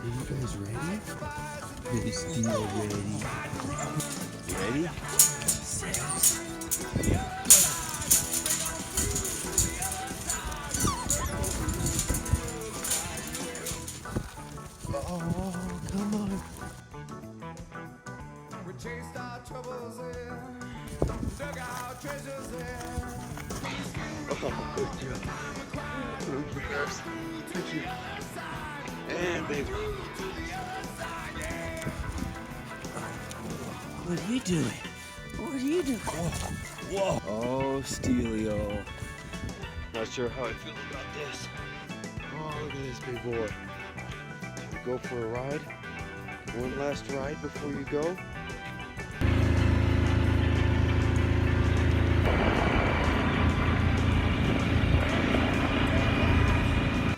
Are you guys ready? Is Steele ready? Ready? Oh, come on. We chased our troubles in, dug our treasures in. Oh, good job. Thank you. And baby. What are you doing? What are you doing? Whoa. Oh, Steelio. Not sure how I feel about this. Oh, look at this big boy. Should we go for a ride? One last ride before you go?